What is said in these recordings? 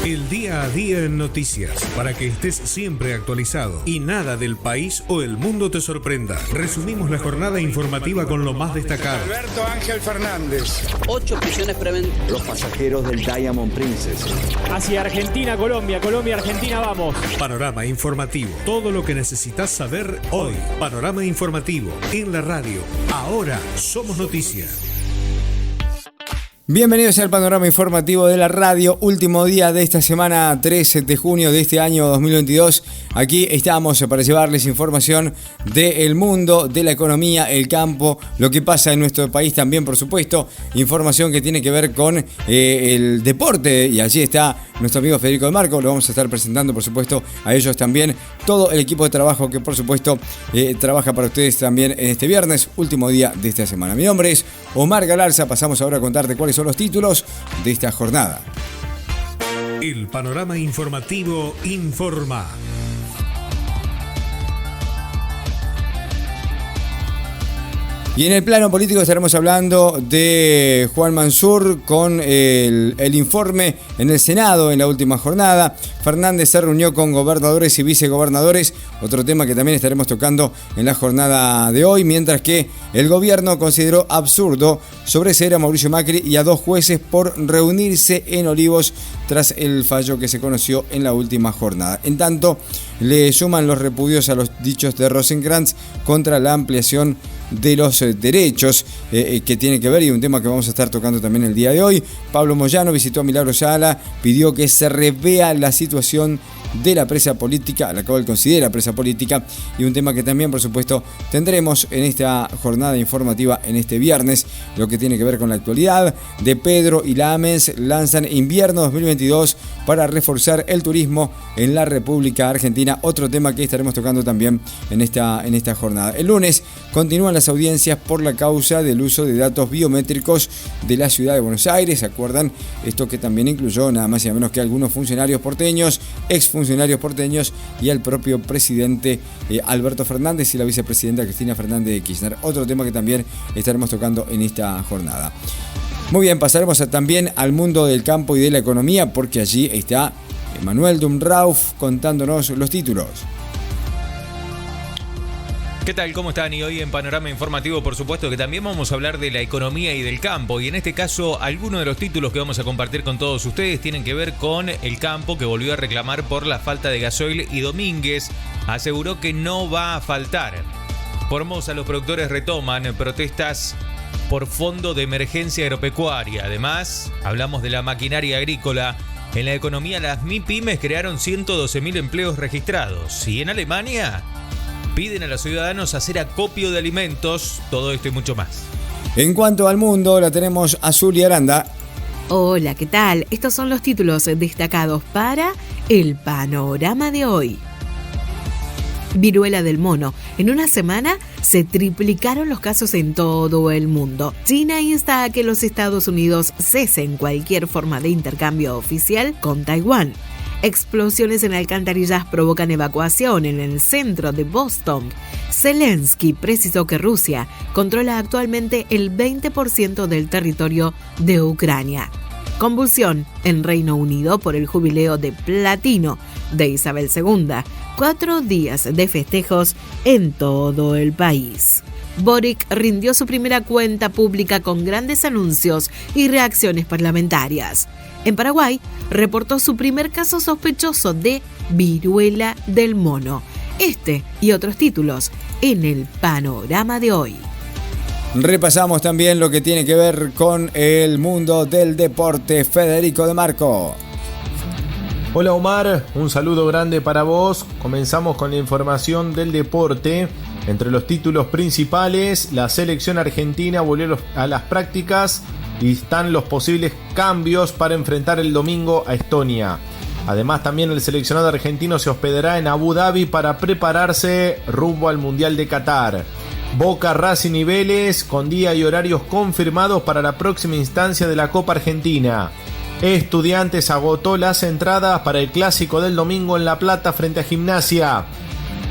El día a día en noticias, para que estés siempre actualizado y nada del país o el mundo te sorprenda. Resumimos la jornada informativa con lo más destacado. Alberto Ángel Fernández. 8 prisiones preventivas. Los pasajeros del Diamond Princess. Hacia Argentina, Colombia, Argentina, vamos. Panorama informativo. Todo lo que necesitas saber hoy. Panorama informativo en la radio. Ahora somos noticias. Bienvenidos al panorama informativo de la radio, último día de esta semana 13 de junio de este año 2022. Aquí estamos para llevarles información del mundo, de la economía, el campo, lo que pasa en nuestro país también, por supuesto. Información que tiene que ver con el deporte, y allí está nuestro amigo Federico de Marco. Lo vamos a estar presentando, por supuesto, a ellos también. Todo el equipo de trabajo que, por supuesto, trabaja para ustedes también en este viernes, último día de esta semana. Mi nombre es Omar Galarza. Pasamos ahora a contarte cuáles son los títulos de esta jornada. El panorama informativo informa. Y en el plano político estaremos hablando de Juan Mansur con el informe en el Senado en la última jornada. Fernández se reunió con gobernadores y vicegobernadores, otro tema que también estaremos tocando en la jornada de hoy, mientras que el gobierno consideró absurdo sobreseer a Mauricio Macri y a 2 jueces por reunirse en Olivos tras el fallo que se conoció en la última jornada. En tanto, le suman los repudios a los dichos de Rosenkrantz contra la ampliación de los derechos que tiene que ver, y un tema que vamos a estar tocando también el día de hoy. Pablo Moyano visitó a Milagro Sala, pidió que se revea la situación de la presa política, a la cual considera presa política, y un tema que también, por supuesto, tendremos en esta jornada informativa en este viernes, lo que tiene que ver con la actualidad de Pedro y la AMENS. Lanzan invierno 2022 para reforzar el turismo en la República Argentina, otro tema que estaremos tocando también en esta jornada. El lunes continúan las audiencias por la causa del uso de datos biométricos de la ciudad de Buenos Aires. ¿Se acuerdan? Esto que también incluyó nada más y nada menos que algunos funcionarios porteños, exfuncionarios porteños, y al propio presidente Alberto Fernández y la vicepresidenta Cristina Fernández de Kirchner. Otro tema que también estaremos tocando en esta jornada. Muy bien, pasaremos también al mundo del campo y de la economía, porque allí está Emanuel Dumrauf contándonos los títulos. ¿Qué tal? ¿Cómo están? Y hoy en Panorama Informativo, por supuesto, que también vamos a hablar de la economía y del campo. Y en este caso, algunos de los títulos que vamos a compartir con todos ustedes tienen que ver con el campo, que volvió a reclamar por la falta de gasoil, y Domínguez aseguró que no va a faltar. Formosa, los productores retoman protestas por fondo de emergencia agropecuaria. Además, hablamos de la maquinaria agrícola. En la economía, las MIPYMES crearon 112.000 empleos registrados. Y en Alemania piden a los ciudadanos hacer acopio de alimentos, todo esto y mucho más. En cuanto al mundo, la tenemos a Zulia Aranda. Hola, ¿qué tal? Estos son los títulos destacados para el panorama de hoy. Viruela del mono. En una semana se triplicaron los casos en todo el mundo. China insta a que los Estados Unidos cesen cualquier forma de intercambio oficial con Taiwán. Explosiones en alcantarillas provocan evacuación en el centro de Boston. Zelensky precisó que Rusia controla actualmente el 20% del territorio de Ucrania. Convulsión en Reino Unido por el jubileo de platino de Isabel II. 4 días de festejos en todo el país. Boric rindió su primera cuenta pública con grandes anuncios y reacciones parlamentarias. En Paraguay, reportó su primer caso sospechoso de viruela del mono. Este y otros títulos en el panorama de hoy. Repasamos también lo que tiene que ver con el mundo del deporte. Federico de Marco. Hola Omar, un saludo grande para vos. Comenzamos con la información del deporte. Entre los títulos principales, la selección argentina volvió a las prácticas y están los posibles cambios para enfrentar el domingo a Estonia. Además, también el seleccionado argentino se hospedará en Abu Dhabi para prepararse rumbo al Mundial de Qatar. Boca, Racing y Vélez con día y horarios confirmados para la próxima instancia de la Copa Argentina. Estudiantes agotó las entradas para el clásico del domingo en La Plata frente a Gimnasia.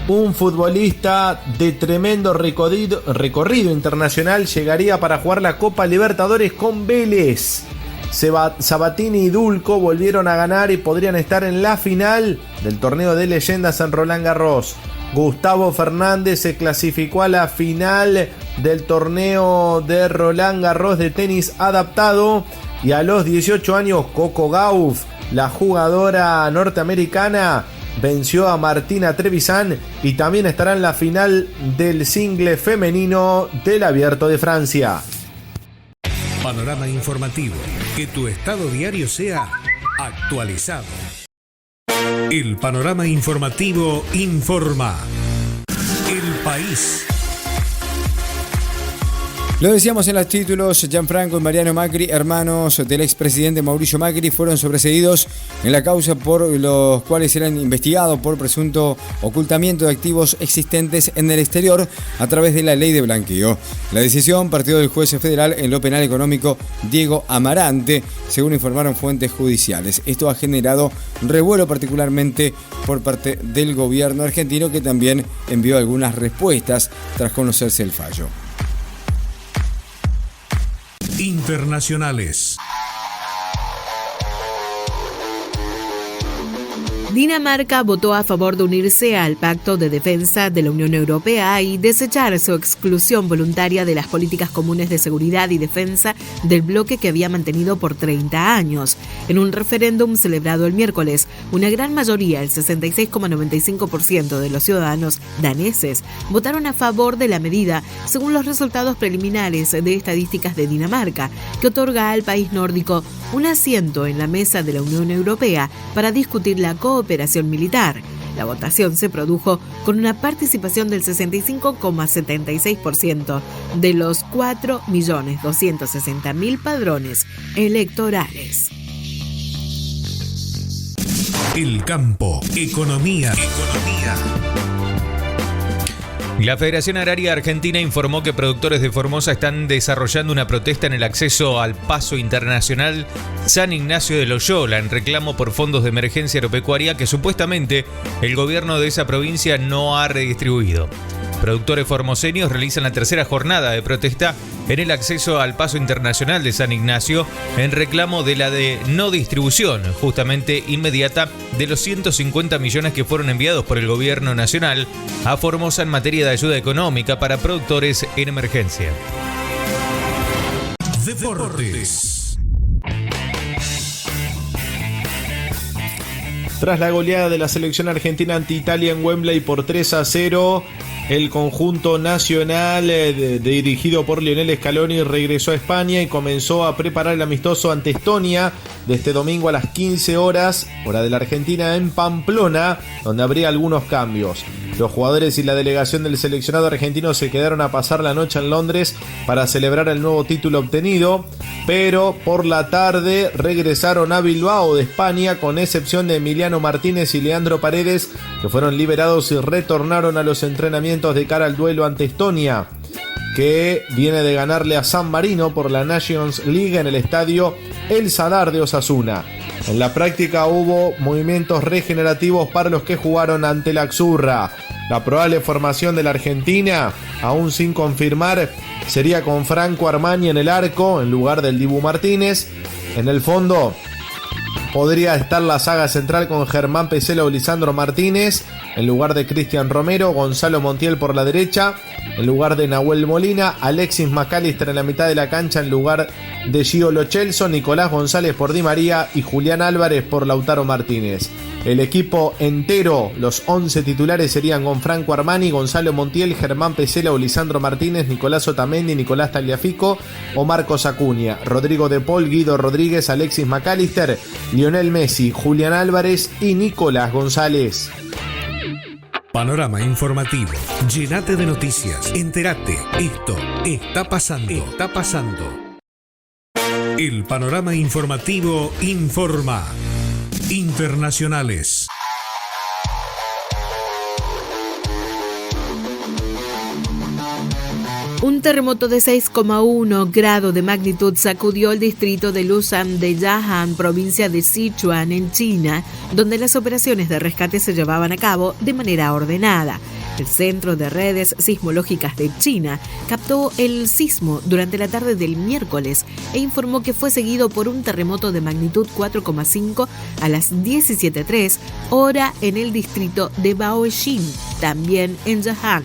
Un futbolista de tremendo recorrido internacional llegaría para jugar la Copa Libertadores con Vélez. Sabatini y Dulco volvieron a ganar y podrían estar en la final del torneo de leyendas en Roland Garros. Gustavo Fernández se clasificó a la final del torneo de Roland Garros de tenis adaptado y a los 18 años Coco Gauff, la jugadora norteamericana, venció a Martina Trevisan y también estará en la final del single femenino del Abierto de Francia. Panorama informativo. Que tu estado diario sea actualizado. El panorama informativo informa. El país. Lo decíamos en los títulos, Gianfranco y Mariano Macri, hermanos del expresidente Mauricio Macri, fueron sobreseídos en la causa por los cuales eran investigados por presunto ocultamiento de activos existentes en el exterior a través de la ley de blanqueo. La decisión partió del juez federal en lo penal económico Diego Amarante, según informaron fuentes judiciales. Esto ha generado revuelo particularmente por parte del gobierno argentino, que también envió algunas respuestas tras conocerse el fallo. Internacionales. Dinamarca votó a favor de unirse al Pacto de Defensa de la Unión Europea y desechar su exclusión voluntaria de las políticas comunes de seguridad y defensa del bloque que había mantenido por 30 años. En un referéndum celebrado el miércoles, una gran mayoría, el 66,95% de los ciudadanos daneses, votaron a favor de la medida, según los resultados preliminares de estadísticas de Dinamarca, que otorga al país nórdico un asiento en la mesa de la Unión Europea para discutir la cooperación militar. La votación se produjo con una participación del 65,76% de los 4.260.000 padrones electorales. El campo. Economía. La Federación Agraria Argentina informó que productores de Formosa están desarrollando una protesta en el acceso al paso internacional San Ignacio de Loyola en reclamo por fondos de emergencia agropecuaria que supuestamente el gobierno de esa provincia no ha redistribuido. Productores formoseños realizan la tercera jornada de protesta en el acceso al paso internacional de San Ignacio en reclamo de la de no distribución, justamente inmediata, de los 150 millones que fueron enviados por el gobierno nacional a Formosa en materia de ayuda económica para productores en emergencia. Deportes. Tras la goleada de la selección argentina ante Italia en Wembley por 3-0, el conjunto nacional dirigido por Lionel Scaloni regresó a España y comenzó a preparar el amistoso ante Estonia de este domingo a las 15 horas, hora de la Argentina, en Pamplona, donde habría algunos cambios. Los jugadores y la delegación del seleccionado argentino se quedaron a pasar la noche en Londres para celebrar el nuevo título obtenido, pero por la tarde regresaron a Bilbao de España, con excepción de Emiliano Martínez y Leandro Paredes, que fueron liberados y retornaron a los entrenamientos de cara al duelo ante Estonia, que viene de ganarle a San Marino por la Nations League en el estadio El Sadar de Osasuna. En la práctica hubo movimientos regenerativos para los que jugaron ante la Axurra. La probable formación de la Argentina, aún sin confirmar, sería con Franco Armani en el arco en lugar del Dibu Martínez. En el fondo podría estar la saga central con Germán Pesela o Lisandro Martínez en lugar de Cristian Romero, Gonzalo Montiel por la derecha en lugar de Nahuel Molina, Alexis McAllister en la mitad de la cancha en lugar de Gio Lo Celso, Nicolás González por Di María y Julián Álvarez por Lautaro Martínez. El equipo entero, los 11 titulares, serían con Franco Armani, Gonzalo Montiel, Germán Pesela o Lisandro Martínez, Nicolás Otamendi, Nicolás Tagliafico o Marcos Acuña, Rodrigo De Paul, Guido Rodríguez, Alexis McAllister, Lionel Messi, Julián Álvarez y Nicolás González. Panorama informativo. Llénate de noticias. Entérate. Esto está pasando. El panorama informativo informa. Internacionales. Un terremoto de 6,1 grado de magnitud sacudió el distrito de Lushan de Jianghan, provincia de Sichuan, en China, donde las operaciones de rescate se llevaban a cabo de manera ordenada. El Centro de Redes Sismológicas de China captó el sismo durante la tarde del miércoles e informó que fue seguido por un terremoto de magnitud 4,5 a las 17:03 hora en el distrito de Baoxin, también en Jianghan.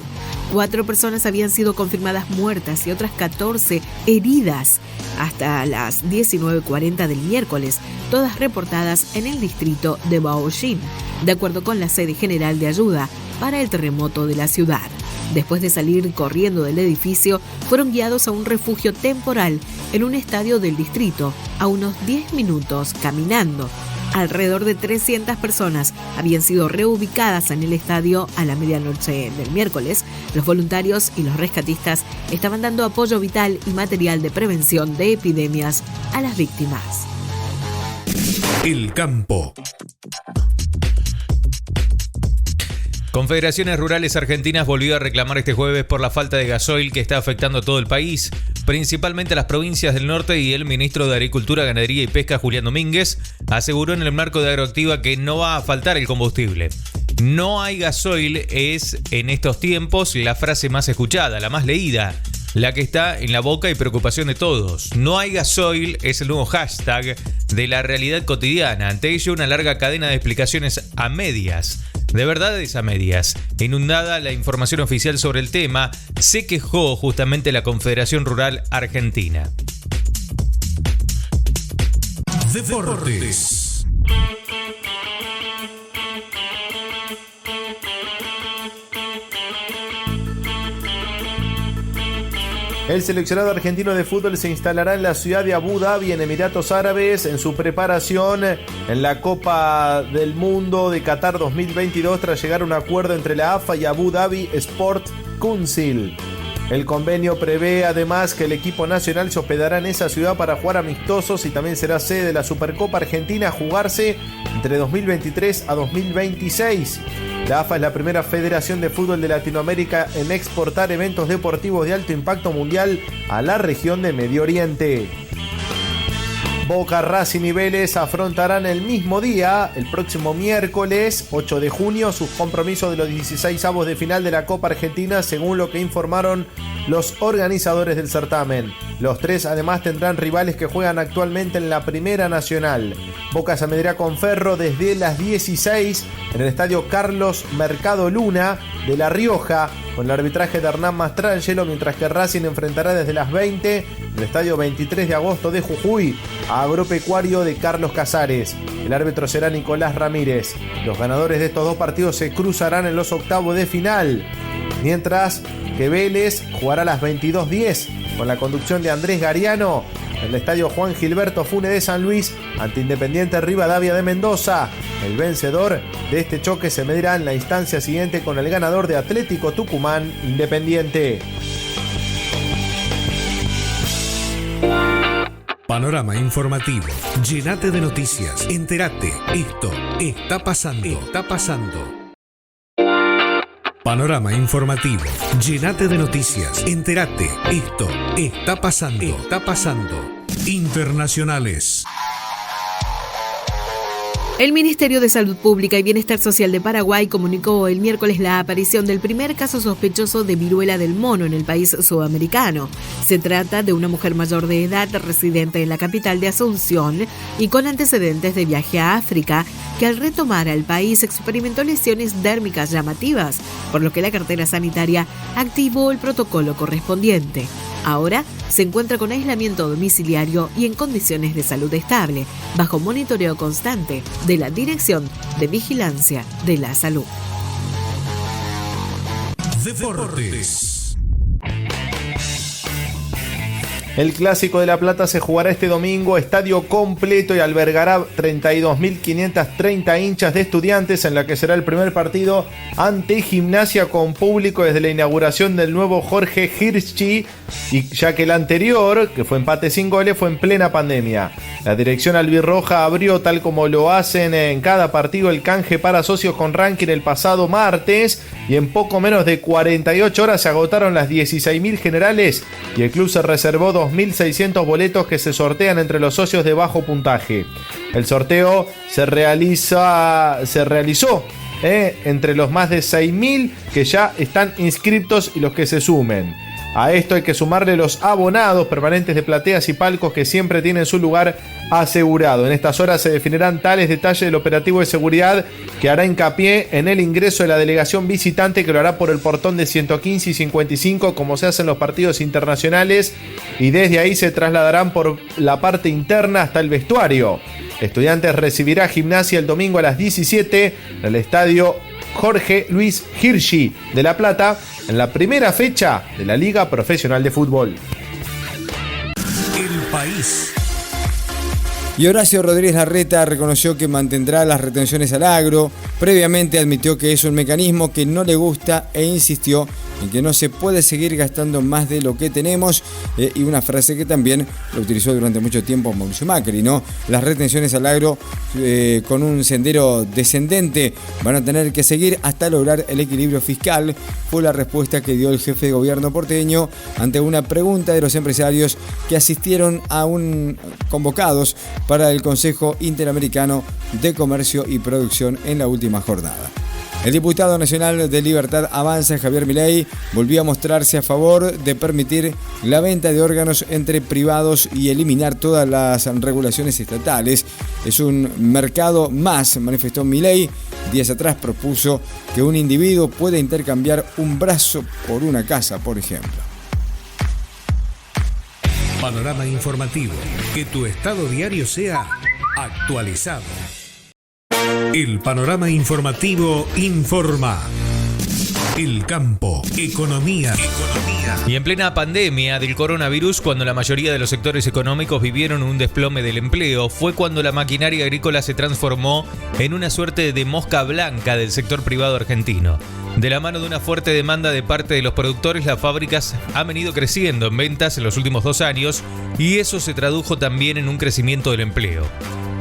4 personas habían sido confirmadas muertas y otras 14 heridas hasta las 19:40 del miércoles, todas reportadas en el distrito de Baoxin, de acuerdo con la sede general de ayuda para el terremoto de la ciudad. Después de salir corriendo del edificio, fueron guiados a un refugio temporal en un estadio del distrito, a unos 10 minutos caminando. Alrededor de 300 personas habían sido reubicadas en el estadio a la medianoche del miércoles. Los voluntarios y los rescatistas estaban dando apoyo vital y material de prevención de epidemias a las víctimas. El campo. Confederaciones Rurales Argentinas volvió a reclamar este jueves por la falta de gasoil que está afectando a todo el país, principalmente a las provincias del norte, y el ministro de Agricultura, Ganadería y Pesca, Julián Domínguez, aseguró en el marco de Agroactiva que no va a faltar el combustible. No hay gasoil es, en estos tiempos, la frase más escuchada, la más leída, la que está en la boca y preocupación de todos. No hay gasoil es el nuevo hashtag de la realidad cotidiana. Ante ello, una larga cadena de explicaciones a medias. De verdades a medias. Inundada la información oficial sobre el tema, se quejó justamente la Confederación Rural Argentina. Deportes. El seleccionado argentino de fútbol se instalará en la ciudad de Abu Dhabi, en Emiratos Árabes, en su preparación en la Copa del Mundo de Qatar 2022, tras llegar a un acuerdo entre la AFA y Abu Dhabi Sport Council. El convenio prevé además que el equipo nacional se hospedará en esa ciudad para jugar amistosos y también será sede de la Supercopa Argentina a jugarse entre 2023 a 2026. La AFA es la primera federación de fútbol de Latinoamérica en exportar eventos deportivos de alto impacto mundial a la región de Medio Oriente. Boca, Racing y Vélez afrontarán el mismo día, el próximo miércoles 8 de junio, sus compromisos de los 16avos de final de la Copa Argentina, según lo que informaron los organizadores del certamen. Los tres además tendrán rivales que juegan actualmente en la Primera Nacional. Boca se medirá con Ferro desde las 16 en el estadio Carlos Mercado Luna de La Rioja, con el arbitraje de Hernán Mastrangelo, mientras que Racing enfrentará desde las 20 en el estadio 23 de agosto de Jujuy a Agropecuario de Carlos Casares. El árbitro será Nicolás Ramírez. Los ganadores de estos dos partidos se cruzarán en los octavos de final, mientras que Vélez jugará a las 22:10 con la conducción de Andrés Gariano en el estadio Juan Gilberto Funes de San Luis ante Independiente Rivadavia de Mendoza. El vencedor de este choque se medirá en la instancia siguiente con el ganador de Atlético Tucumán Independiente. Panorama informativo. Llenate de noticias. Entérate. Esto está pasando. Está pasando. Panorama informativo. Llenate de noticias. Entérate. Esto está pasando. Está pasando. Internacionales. El Ministerio de Salud Pública y Bienestar Social de Paraguay comunicó el miércoles la aparición del primer caso sospechoso de viruela del mono en el país sudamericano. Se trata de una mujer mayor de edad residente en la capital de Asunción y con antecedentes de viaje a África, que al retomar al país experimentó lesiones dérmicas llamativas, por lo que la cartera sanitaria activó el protocolo correspondiente. Ahora se encuentra con aislamiento domiciliario y en condiciones de salud estable, bajo monitoreo constante de la Dirección de Vigilancia de la Salud. Deportes. El Clásico de La Plata se jugará este domingo, estadio completo, y albergará 32.530 hinchas de Estudiantes, en la que será el primer partido ante Gimnasia con público desde la inauguración del nuevo Jorge Hirschi, y ya que el anterior, que fue empate sin goles, fue en plena pandemia. La dirección albirroja abrió, tal como lo hacen en cada partido, el canje para socios con ranking el pasado martes, y en poco menos de 48 horas se agotaron las 16.000 generales y el club se reservó 2.600 boletos que se sortean entre los socios de bajo puntaje. El sorteo se realizó entre los más de 6.000 que ya están inscriptos y los que se sumen. A esto hay que sumarle los abonados permanentes de plateas y palcos que siempre tienen su lugar asegurado. En estas horas se definirán tales detalles del operativo de seguridad que hará hincapié en el ingreso de la delegación visitante, que lo hará por el portón de 115 y 55 como se hacen los partidos internacionales, y desde ahí se trasladarán por la parte interna hasta el vestuario. Estudiantes recibirá Gimnasia el domingo a las 17 en el estadio Jorge Luis Hirschi de La Plata, en la primera fecha de la Liga Profesional de Fútbol. El país. Y Horacio Rodríguez Larreta reconoció que mantendrá las retenciones al agro. Previamente admitió que es un mecanismo que no le gusta e insistió en que no se puede seguir gastando más de lo que tenemos, y una frase que también lo utilizó durante mucho tiempo Mauricio Macri, ¿no? Las retenciones al agro con un sendero descendente van a tener que seguir hasta lograr el equilibrio fiscal, fue la respuesta que dio el jefe de gobierno porteño ante una pregunta de los empresarios que asistieron convocados para el Consejo Interamericano de Comercio y Producción en la última jornada. El diputado nacional de Libertad Avanza, Javier Milei, volvió a mostrarse a favor de permitir la venta de órganos entre privados y eliminar todas las regulaciones estatales. Es un mercado más, manifestó Milei. Días atrás propuso que un individuo pueda intercambiar un brazo por una casa, por ejemplo. Panorama informativo. Que tu estado diario sea actualizado. El panorama informativo informa. El campo, economía. Y en plena pandemia del coronavirus, cuando la mayoría de los sectores económicos vivieron un desplome del empleo, fue cuando la maquinaria agrícola se transformó en una suerte de mosca blanca del sector privado argentino. De la mano de una fuerte demanda de parte de los productores, las fábricas han venido creciendo en ventas en los últimos 2 años, y eso se tradujo también en un crecimiento del empleo.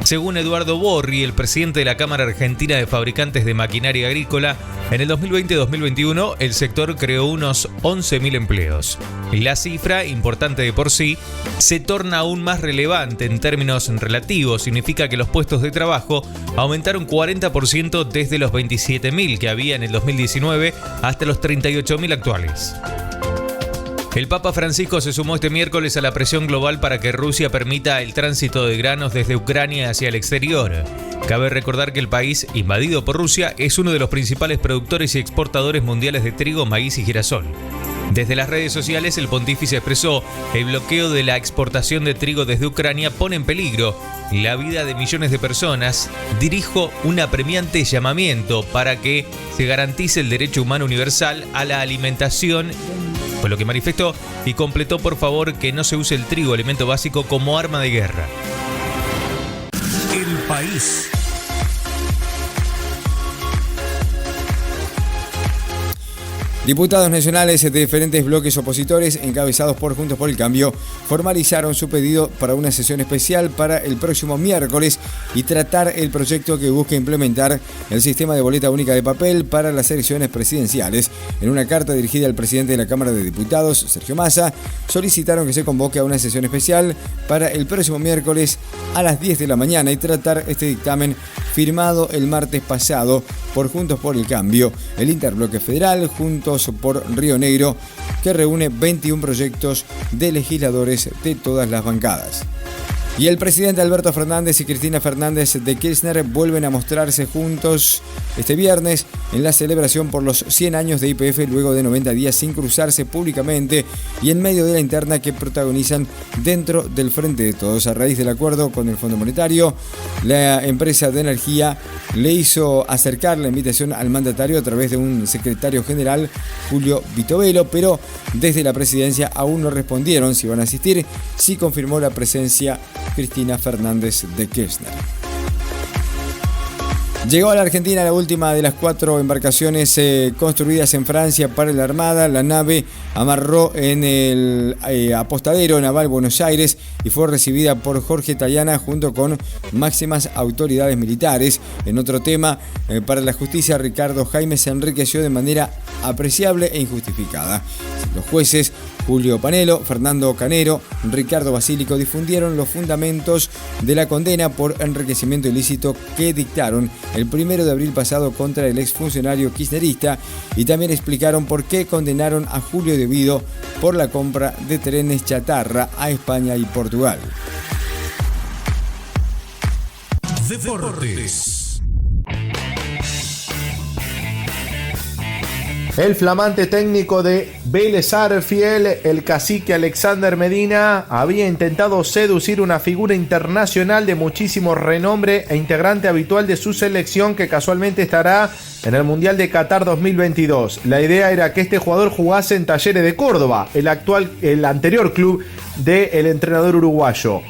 Según Eduardo Borri, el presidente de la Cámara Argentina de Fabricantes de Maquinaria Agrícola, en el 2020-2021 el sector creó unos 11.000 empleos. La cifra, importante de por sí, se torna aún más relevante en términos relativos. Significa que los puestos de trabajo aumentaron 40% desde los 27.000 que había en el 2019 hasta los 38.000 actuales. El Papa Francisco se sumó este miércoles a la presión global para que Rusia permita el tránsito de granos desde Ucrania hacia el exterior. Cabe recordar que el país, invadido por Rusia, es uno de los principales productores y exportadores mundiales de trigo, maíz y girasol. Desde las redes sociales, el pontífice expresó: el bloqueo de la exportación de trigo desde Ucrania pone en peligro la vida de millones de personas. Dirijo un apremiante llamamiento para que se garantice el derecho humano universal a la alimentación. Fue lo que manifestó, y completó: por favor, que no se use el trigo, alimento básico, como arma de guerra. El país. Diputados nacionales de diferentes bloques opositores, encabezados por Juntos por el Cambio, formalizaron su pedido para una sesión especial para el próximo miércoles y tratar el proyecto que busca implementar el sistema de boleta única de papel para las elecciones presidenciales. En una carta dirigida al presidente de la Cámara de Diputados, Sergio Massa, solicitaron que se convoque a una sesión especial para el próximo miércoles a las 10 de la mañana y tratar este dictamen firmado el martes pasado por Juntos por el Cambio, el Interbloque Federal, Juntos por Río Negro, que reúne 21 proyectos de legisladores de todas las bancadas. Y el presidente Alberto Fernández y Cristina Fernández de Kirchner vuelven a mostrarse juntos este viernes en la celebración por los 100 años de YPF luego de 90 días sin cruzarse públicamente y en medio de la interna que protagonizan dentro del Frente de Todos. A raíz del acuerdo con el Fondo Monetario, la empresa de energía le hizo acercar la invitación al mandatario a través de un secretario general, Julio Vitovelo, pero desde la presidencia aún no respondieron si van a asistir. Sí confirmó la presencia Cristina Fernández de Kirchner. Llegó a la Argentina la última de las 4 embarcaciones construidas en Francia para la Armada. La nave amarró en el apostadero naval Buenos Aires y fue recibida por Jorge Tayana junto con máximas autoridades militares. En otro tema, para la justicia, Ricardo Jaime se enriqueció de manera apreciable e injustificada. Los jueces Julio Panelo, Fernando Canero, Ricardo Basílico difundieron los fundamentos de la condena por enriquecimiento ilícito que dictaron el 1 de abril pasado contra el exfuncionario kirchnerista y también explicaron por qué condenaron a Julio de Vido por la compra de trenes chatarra a España y Portugal. Deportes. El flamante técnico de Vélez Sarsfield, el cacique Alexander Medina, había intentado seducir una figura internacional de muchísimo renombre e integrante habitual de su selección que casualmente estará en el Mundial de Qatar 2022. La idea era que este jugador jugase en Talleres de Córdoba, el anterior club del entrenador uruguayo.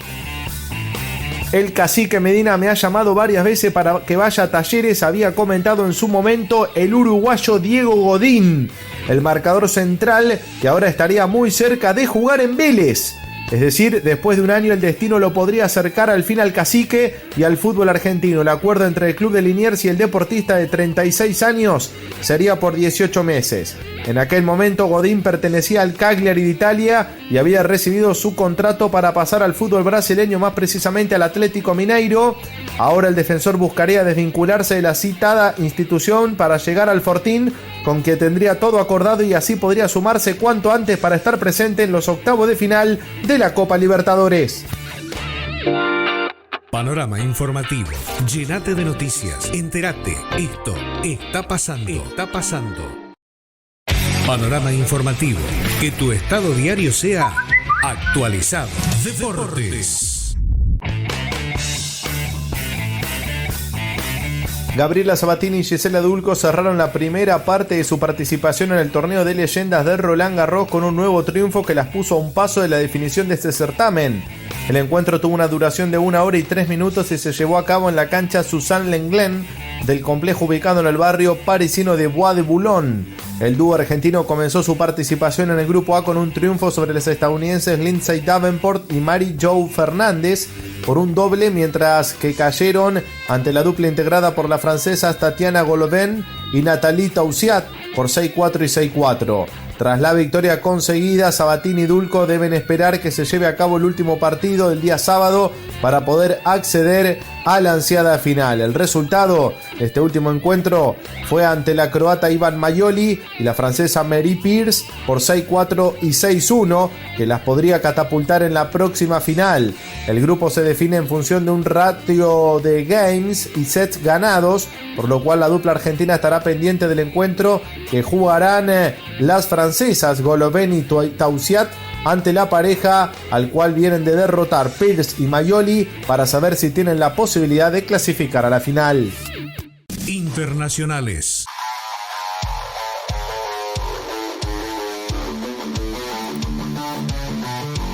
El cacique Medina me ha llamado varias veces para que vaya a Talleres, había comentado en su momento el uruguayo Diego Godín, el marcador central que ahora estaría muy cerca de jugar en Vélez. Es decir, después de un año el destino lo podría acercar al fin al cacique y al fútbol argentino. El acuerdo entre el club de Liniers y el deportista de 36 años sería por 18 meses. En aquel momento Godín pertenecía al Cagliari de Italia y había recibido su contrato para pasar al fútbol brasileño, más precisamente al Atlético Mineiro. Ahora el defensor buscaría desvincularse de la citada institución para llegar al Fortín, con quien tendría todo acordado y así podría sumarse cuanto antes para estar presente en los octavos de final de la Copa Libertadores. Panorama informativo. Llénate de noticias. Entérate. Esto está pasando. Está pasando. Panorama informativo. Que tu estado diario sea actualizado. Deportes. Gabriela Sabatini y Gisela Dulco cerraron la primera parte de su participación en el torneo de leyendas de Roland Garros con un nuevo triunfo que las puso a un paso de la definición de este certamen. El encuentro tuvo una duración de 1 hora y 3 minutos y se llevó a cabo en la cancha Suzanne Lenglen del complejo ubicado en el barrio parisino de Bois de Boulogne. El dúo argentino comenzó su participación en el grupo A con un triunfo sobre los estadounidenses Lindsay Davenport y Mary Jo Fernández por un doble, mientras que cayeron ante la dupla integrada por las francesas Tatiana Golovin y Nathalie Tauziat por 6-4 y 6-4. Tras la victoria conseguida, Sabatini y Dulco deben esperar que se lleve a cabo el último partido del día sábado para poder acceder a la ansiada final. El resultado de este último encuentro fue ante la croata Ivan Maioli y la francesa Mary Pierce por 6-4 y 6-1, que las podría catapultar en la próxima final. El grupo se define en función de un ratio de games y sets ganados, por lo cual la dupla argentina estará pendiente del encuentro que jugarán las francesas Golovin y Tauziat ante la pareja al cual vienen de derrotar Pierce y Maioli para saber si tienen la posibilidad de clasificar a la final. Internacionales.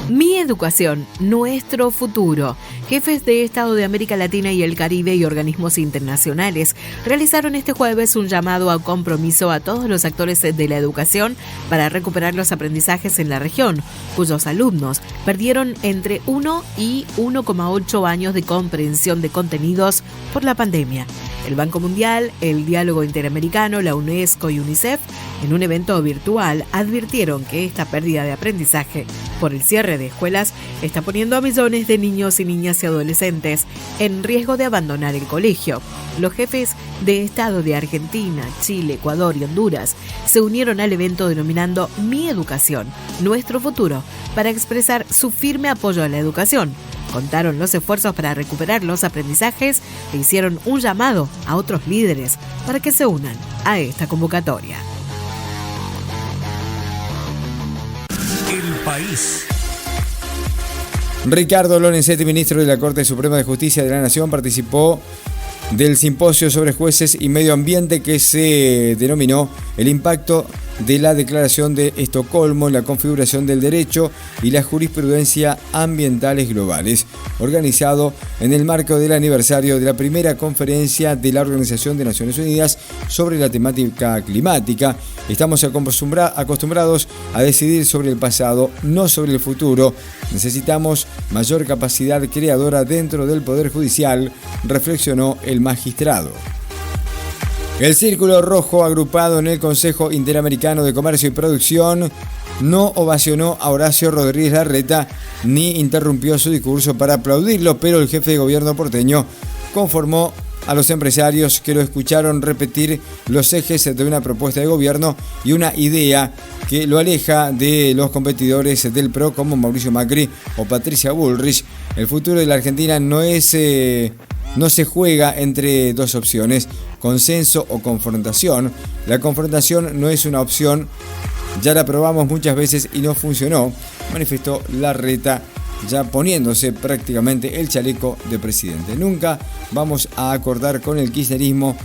Mi educación, nuestro futuro. Jefes de Estado de América Latina y el Caribe y organismos internacionales realizaron este jueves un llamado a compromiso a todos los actores de la educación para recuperar los aprendizajes en la región, cuyos alumnos perdieron entre 1 y 1,8 años de comprensión de contenidos por la pandemia. El Banco Mundial, el Diálogo Interamericano, la UNESCO y UNICEF, en un evento virtual, advirtieron que esta pérdida de aprendizaje por el cierre de escuelas está poniendo a millones de niños y niñas y adolescentes en riesgo de abandonar el colegio. Los jefes de Estado de Argentina, Chile, Ecuador y Honduras se unieron al evento denominando Mi Educación, Nuestro Futuro, para expresar su firme apoyo a la educación. Contaron los esfuerzos para recuperar los aprendizajes e hicieron un llamado a otros líderes para que se unan a esta convocatoria. El país. Ricardo Lorenzetti, ministro de la Corte Suprema de Justicia de la Nación, participó del simposio sobre jueces y medio ambiente que se denominó El impacto de la Declaración de Estocolmo en la configuración del derecho y la jurisprudencia ambientales globales, organizado en el marco del aniversario de la primera conferencia de la Organización de Naciones Unidas sobre la temática climática. Estamos acostumbrados a decidir sobre el pasado, no sobre el futuro. Necesitamos mayor capacidad creadora dentro del Poder Judicial, reflexionó el magistrado. El Círculo Rojo, agrupado en el Consejo Interamericano de Comercio y Producción, no ovacionó a Horacio Rodríguez Larreta ni interrumpió su discurso para aplaudirlo, pero el jefe de gobierno porteño conformó a los empresarios que lo escucharon repetir los ejes de una propuesta de gobierno y una idea que lo aleja de los competidores del PRO como Mauricio Macri o Patricia Bullrich. El futuro de la Argentina no se juega entre dos opciones, consenso o confrontación. La confrontación no es una opción, ya la probamos muchas veces y no funcionó, manifestó Larreta, ya poniéndose prácticamente el chaleco de presidente. Nunca vamos a acordar con el kirchnerismo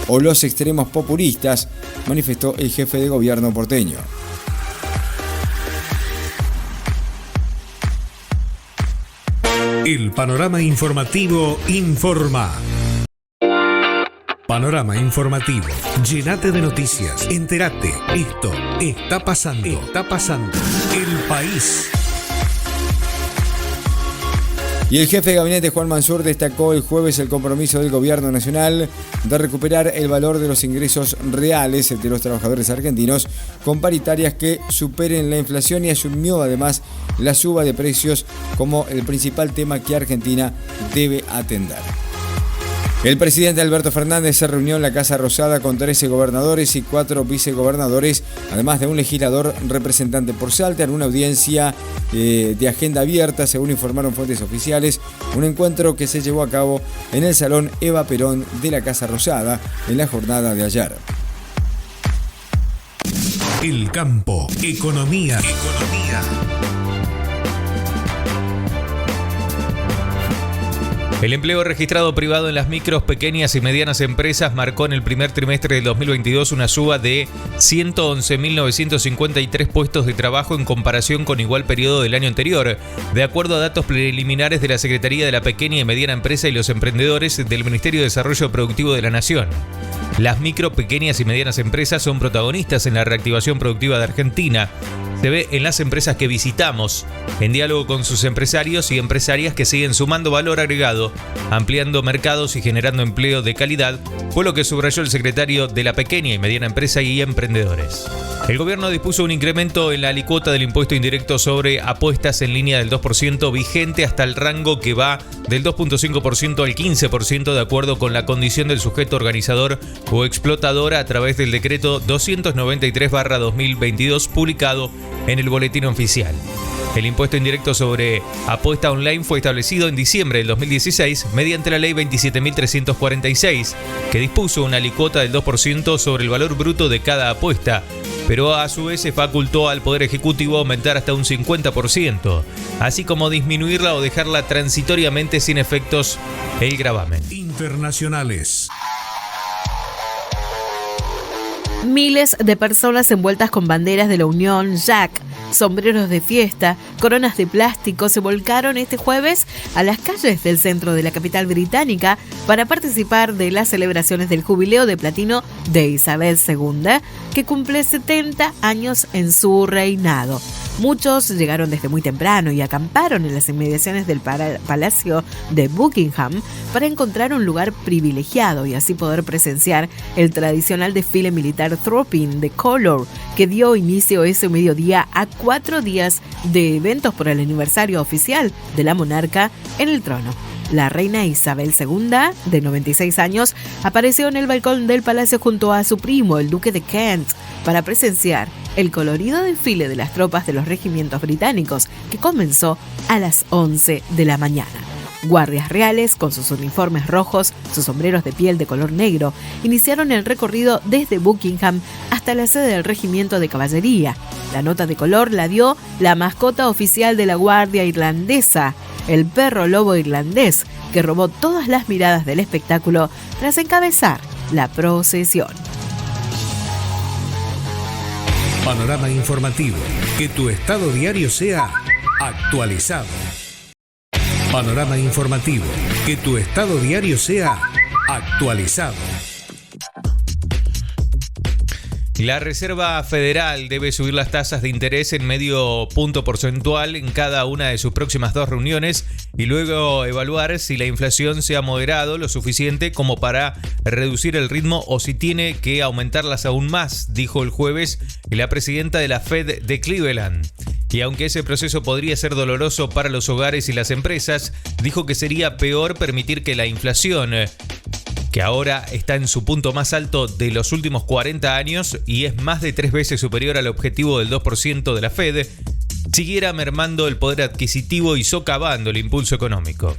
o los extremos populistas, manifestó el jefe de gobierno porteño. El panorama informativo informa. Panorama informativo. Llénate de noticias. Entérate. Esto está pasando. El país. Y el jefe de gabinete Juan Mansur destacó el jueves el compromiso del gobierno nacional de recuperar el valor de los ingresos reales de los trabajadores argentinos con paritarias que superen la inflación y asumió además la suba de precios como el principal tema que Argentina debe atender. El presidente Alberto Fernández se reunió en la Casa Rosada con 13 gobernadores y 4 vicegobernadores, además de un legislador representante por Salta, en una audiencia de agenda abierta, según informaron fuentes oficiales, un encuentro que se llevó a cabo en el Salón Eva Perón de la Casa Rosada en la jornada de ayer. El campo. Economía. El empleo registrado privado en las micros, pequeñas y medianas empresas marcó en el primer trimestre del 2022 una suba de 111.953 puestos de trabajo en comparación con igual periodo del año anterior, de acuerdo a datos preliminares de la Secretaría de la Pequeña y Mediana Empresa y los Emprendedores del Ministerio de Desarrollo Productivo de la Nación. Las micro, pequeñas y medianas empresas son protagonistas en la reactivación productiva de Argentina. Se ve en las empresas que visitamos, en diálogo con sus empresarios y empresarias que siguen sumando valor agregado, ampliando mercados y generando empleo de calidad, fue lo que subrayó el secretario de la Pequeña y Mediana Empresa y Emprendedores. El gobierno dispuso un incremento en la alícuota del impuesto indirecto sobre apuestas en línea del 2% vigente hasta el rango que va del 2.5% al 15% de acuerdo con la condición del sujeto organizador o explotador a través del decreto 293/2022 publicado en el Boletín Oficial. El impuesto indirecto sobre apuesta online fue establecido en diciembre del 2016 mediante la Ley 27.346, que dispuso una alícuota del 2% sobre el valor bruto de cada apuesta, pero a su vez se facultó al Poder Ejecutivo aumentar hasta un 50%, así como disminuirla o dejarla transitoriamente sin efectos el gravamen. Internacionales. Miles de personas envueltas con banderas de la Unión Jack, sombreros de fiesta, coronas de plástico se volcaron este jueves a las calles del centro de la capital británica para participar de las celebraciones del jubileo de platino de Isabel II, que cumple 70 años en su reinado. Muchos llegaron desde muy temprano y acamparon en las inmediaciones del Palacio de Buckingham para encontrar un lugar privilegiado y así poder presenciar el tradicional desfile militar Trooping the Colour, que dio inicio ese mediodía a 4 días de eventos por el aniversario oficial de la monarca en el trono. La reina Isabel II, de 96 años, apareció en el balcón del palacio junto a su primo, el duque de Kent, para presenciar el colorido desfile de las tropas de los regimientos británicos, que comenzó a las 11 de la mañana. Guardias reales, con sus uniformes rojos, sus sombreros de piel de color negro, iniciaron el recorrido desde Buckingham hasta la sede del regimiento de caballería. La nota de color la dio la mascota oficial de la Guardia Irlandesa, el perro lobo irlandés, que robó todas las miradas del espectáculo tras encabezar la procesión. Panorama informativo. Que tu estado diario sea actualizado. Panorama informativo. Que tu estado diario sea actualizado. La Reserva Federal debe subir las tasas de interés en medio punto porcentual en cada una de sus próximas 2 reuniones y luego evaluar si la inflación se ha moderado lo suficiente como para reducir el ritmo o si tiene que aumentarlas aún más, dijo el jueves la presidenta de la Fed de Cleveland. Y aunque ese proceso podría ser doloroso para los hogares y las empresas, dijo que sería peor permitir que la inflación, que ahora está en su punto más alto de los últimos 40 años y es más de 3 veces superior al objetivo del 2% de la Fed, siguiera mermando el poder adquisitivo y socavando el impulso económico.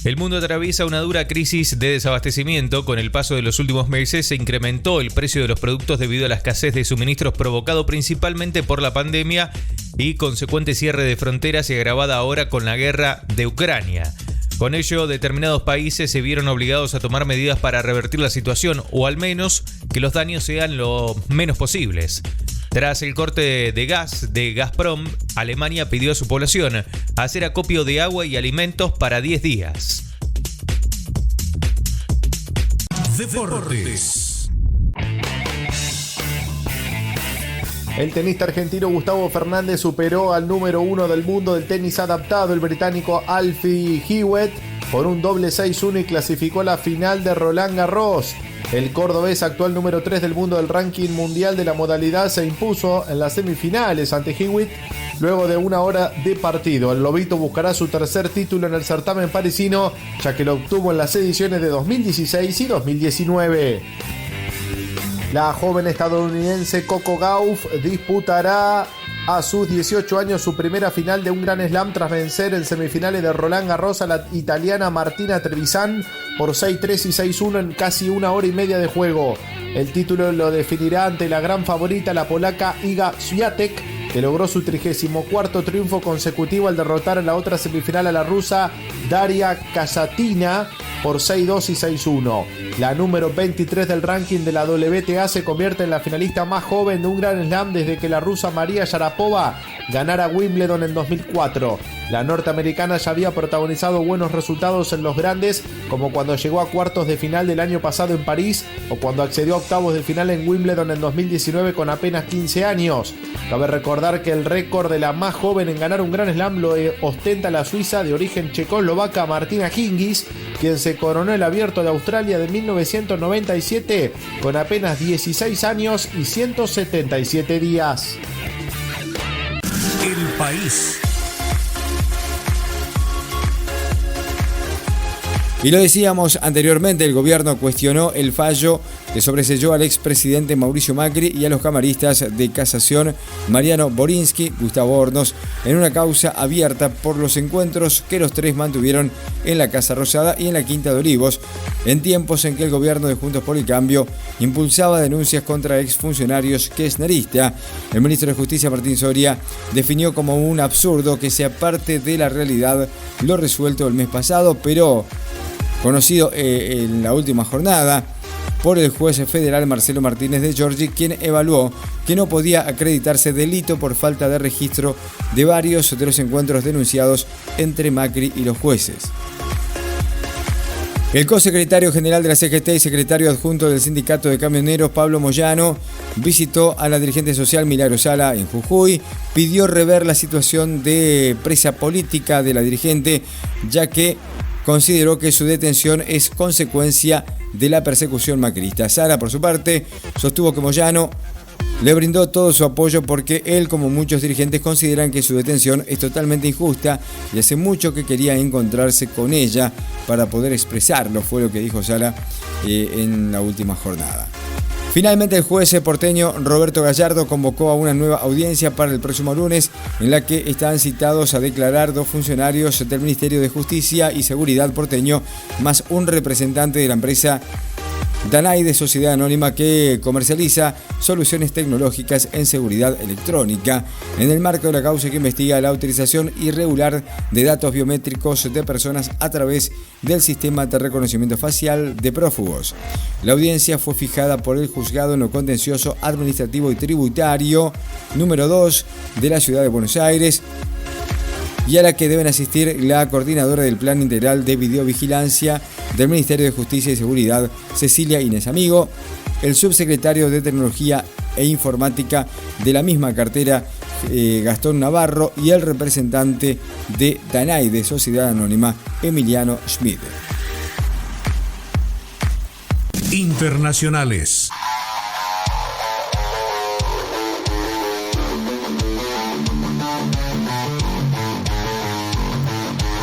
El mundo atraviesa una dura crisis de desabastecimiento. Con el paso de los últimos meses se incrementó el precio de los productos debido a la escasez de suministros provocado principalmente por la pandemia y consecuente cierre de fronteras y agravada ahora con la guerra de Ucrania. Con ello, determinados países se vieron obligados a tomar medidas para revertir la situación o al menos que los daños sean lo menos posibles. Tras el corte de gas de Gazprom, Alemania pidió a su población hacer acopio de agua y alimentos para 10 días. Deportes. El tenista argentino Gustavo Fernández superó al número 1 del mundo del tenis adaptado, el británico Alfie Hewitt, por un doble 6-1 y clasificó a la final de Roland Garros. El cordobés, actual número 3 del mundo del ranking mundial de la modalidad, se impuso en las semifinales ante Hewitt luego de 1 hora de partido. El lobito buscará su tercer título en el certamen parisino, ya que lo obtuvo en las ediciones de 2016 y 2019. La joven estadounidense Coco Gauff disputará a sus 18 años su primera final de un Grand Slam tras vencer en semifinales de Roland Garros a la italiana Martina Trevisan por 6-3 y 6-1 en casi 1 hora y media de juego. El título lo definirá ante la gran favorita, la polaca Iga Swiatek, que logró su 34º triunfo consecutivo al derrotar en la otra semifinal a la rusa Daria Kasatina por 6-2 y 6-1. La número 23 del ranking de la WTA se convierte en la finalista más joven de un Grand Slam desde que la rusa María Sharapova ganara Wimbledon en 2004. La norteamericana ya había protagonizado buenos resultados en los grandes, como cuando llegó a cuartos de final del año pasado en París o cuando accedió a octavos de final en Wimbledon en 2019 con apenas 15 años. Cabe recordar que el récord de la más joven en ganar un Grand Slam lo ostenta la suiza de origen checoslovaca Martina Hingis, quien se coronó el Abierto de Australia de 1997 con apenas 16 años y 177 días. El país. Y lo decíamos anteriormente, el gobierno cuestionó el fallo que sobreseyó al expresidente Mauricio Macri y a los camaristas de casación Mariano Borinsky, Gustavo Hornos, en una causa abierta por los encuentros que los tres mantuvieron en la Casa Rosada y en la Quinta de Olivos, en tiempos en que el gobierno de Juntos por el Cambio impulsaba denuncias contra exfuncionarios kirchneristas. El ministro de Justicia, Martín Soria, definió como un absurdo que sea parte de la realidad lo resuelto el mes pasado, pero conocido en la última jornada por el juez federal Marcelo Martínez de Giorgi, quien evaluó que no podía acreditarse delito por falta de registro de varios de los encuentros denunciados entre Macri y los jueces. El cosecretario general de la CGT y secretario adjunto del Sindicato de Camioneros, Pablo Moyano, visitó a la dirigente social Milagro Sala en Jujuy, pidió rever la situación de presa política de la dirigente, ya que consideró que su detención es consecuencia de la persecución macrista. Sala, por su parte, sostuvo que Moyano le brindó todo su apoyo porque él, como muchos dirigentes, consideran que su detención es totalmente injusta y hace mucho que quería encontrarse con ella para poder expresarlo, fue lo que dijo Sala en la última jornada. Finalmente, el juez porteño Roberto Gallardo convocó a una nueva audiencia para el próximo lunes, en la que están citados a declarar 2 funcionarios del Ministerio de Justicia y Seguridad porteño, más un representante de la empresa Danaide, sociedad anónima que comercializa soluciones tecnológicas en seguridad electrónica, en el marco de la causa que investiga la utilización irregular de datos biométricos de personas a través del sistema de reconocimiento facial de prófugos. La audiencia fue fijada por el Juzgado en lo Contencioso Administrativo y Tributario número 2 de la Ciudad de Buenos Aires, y a la que deben asistir la coordinadora del Plan Integral de Videovigilancia del Ministerio de Justicia y Seguridad, Cecilia Inés Amigo, el subsecretario de Tecnología e Informática de la misma cartera, Gastón Navarro, y el representante de Danaide, sociedad anónima, Emiliano Schmid. Internacionales.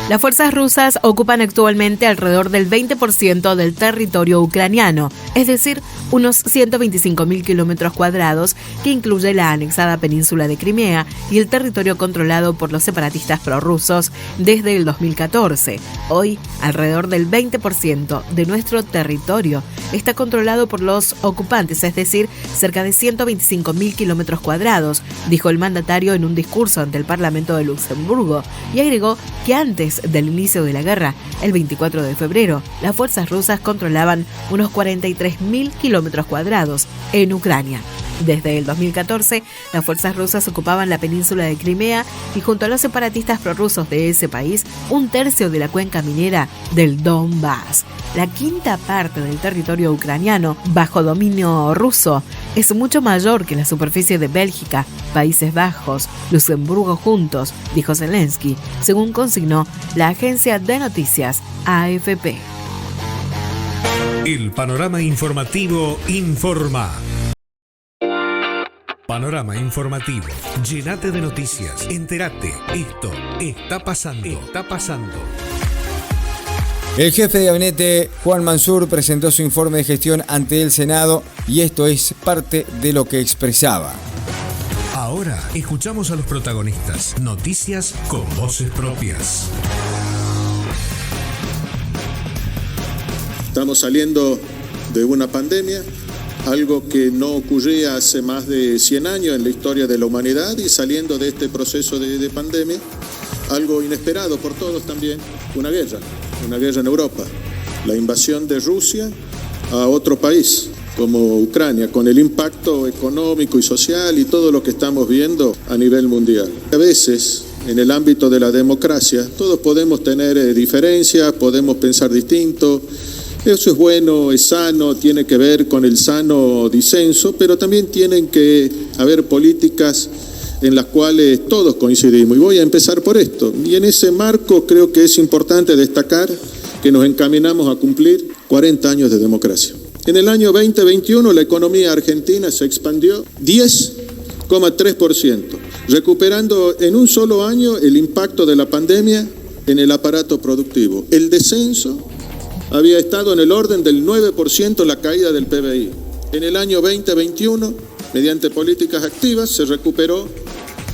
Las fuerzas rusas ocupan actualmente alrededor del 20% del territorio ucraniano, es decir, unos 125.000 kilómetros cuadrados, que incluye la anexada península de Crimea y el territorio controlado por los separatistas prorrusos desde el 2014. Hoy, alrededor del 20% de nuestro territorio está controlado por los ocupantes, es decir, cerca de 125.000 kilómetros cuadrados, dijo el mandatario en un discurso ante el Parlamento de Luxemburgo, y agregó que antes del inicio de la guerra, el 24 de febrero, las fuerzas rusas controlaban unos 43.000 kilómetros cuadrados en Ucrania. Desde el 2014, las fuerzas rusas ocupaban la península de Crimea y, junto a los separatistas prorrusos de ese país, 1/3 de la cuenca minera del Donbass. La quinta parte del territorio ucraniano, bajo dominio ruso, es mucho mayor que la superficie de Bélgica, Países Bajos, Luxemburgo juntos, dijo Zelensky, según consignó la agencia de noticias AFP. El panorama informativo informa. Panorama informativo. Llénate de noticias. Entérate. Esto está pasando. Está pasando. El jefe de gabinete, Juan Mansur, presentó su informe de gestión ante el Senado y esto es parte de lo que expresaba. Ahora escuchamos a los protagonistas. Noticias con voces propias. Estamos saliendo de una pandemia, algo que no ocurría hace más de 100 años en la historia de la humanidad, y saliendo de este proceso de pandemia, algo inesperado por todos también, una guerra en Europa, la invasión de Rusia a otro país como Ucrania, con el impacto económico y social y todo lo que estamos viendo a nivel mundial. A veces, en el ámbito de la democracia, todos podemos tener diferencias, podemos pensar distinto. Eso es bueno, es sano, tiene que ver con el sano disenso, pero también tienen que haber políticas en las cuales todos coincidimos. Y voy a empezar por esto. Y en ese marco creo que es importante destacar que nos encaminamos a cumplir 40 años de democracia. En el año 2021 la economía argentina se expandió 10,3%, recuperando en un solo año el impacto de la pandemia en el aparato productivo. El descenso había estado en el orden del 9% la caída del PBI. En el año 2021, mediante políticas activas, se recuperó,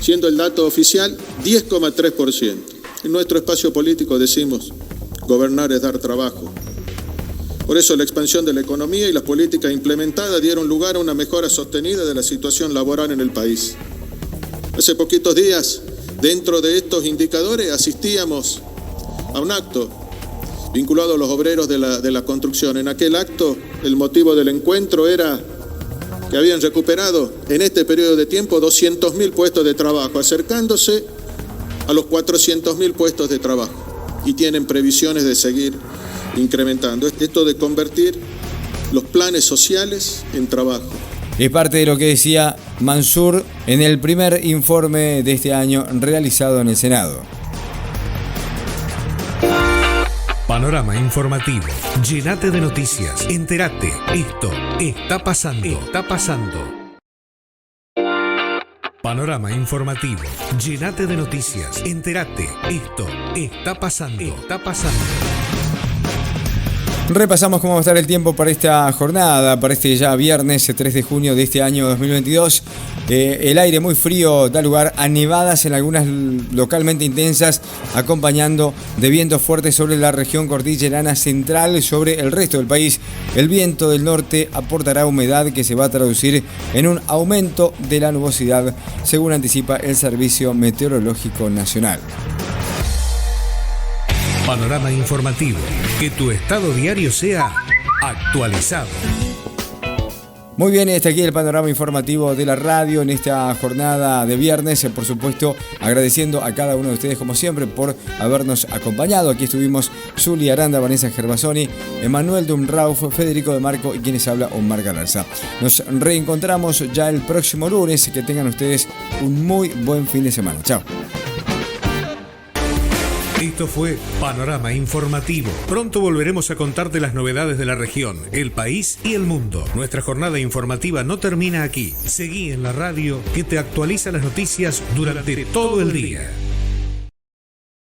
siendo el dato oficial 10,3%. En nuestro espacio político decimos, gobernar es dar trabajo. Por eso la expansión de la economía y las políticas implementadas dieron lugar a una mejora sostenida de la situación laboral en el país. Hace poquitos días, dentro de estos indicadores, asistíamos a un acto vinculado a los obreros de la construcción. En aquel acto, el motivo del encuentro era que habían recuperado en este periodo de tiempo 200.000 puestos de trabajo, acercándose a los 400.000 puestos de trabajo, y tienen previsiones de seguir incrementando. Esto de convertir los planes sociales en trabajo. Es parte de lo que decía Mansur en el primer informe de este año realizado en el Senado. Panorama informativo. Llénate de noticias. Entérate. Esto está pasando. Está pasando. Panorama informativo. Llénate de noticias. Entérate. Esto está pasando. Está pasando. Repasamos cómo va a estar el tiempo para esta jornada, para este ya viernes 3 de junio de este año 2022. El aire muy frío da lugar a nevadas en algunas localmente intensas, acompañando de vientos fuertes sobre la región cordillerana central. Sobre el resto del país, el viento del norte aportará humedad que se va a traducir en un aumento de la nubosidad, según anticipa el Servicio Meteorológico Nacional. Panorama informativo. Que tu estado diario sea actualizado. Muy bien, está aquí el panorama informativo de la radio en esta jornada de viernes. Por supuesto, agradeciendo a cada uno de ustedes, como siempre, por habernos acompañado. Aquí estuvimos Zuli Aranda, Vanessa Gervasoni, Emanuel Dumrauf, Federico de Marco y quienes habla Omar Galarza. Nos reencontramos ya el próximo lunes. Que tengan ustedes un muy buen fin de semana. Chao. Esto fue Panorama Informativo. Pronto volveremos a contarte las novedades de la región, el país y el mundo. Nuestra jornada informativa no termina aquí. Seguí en la radio que te actualiza las noticias durante todo el día.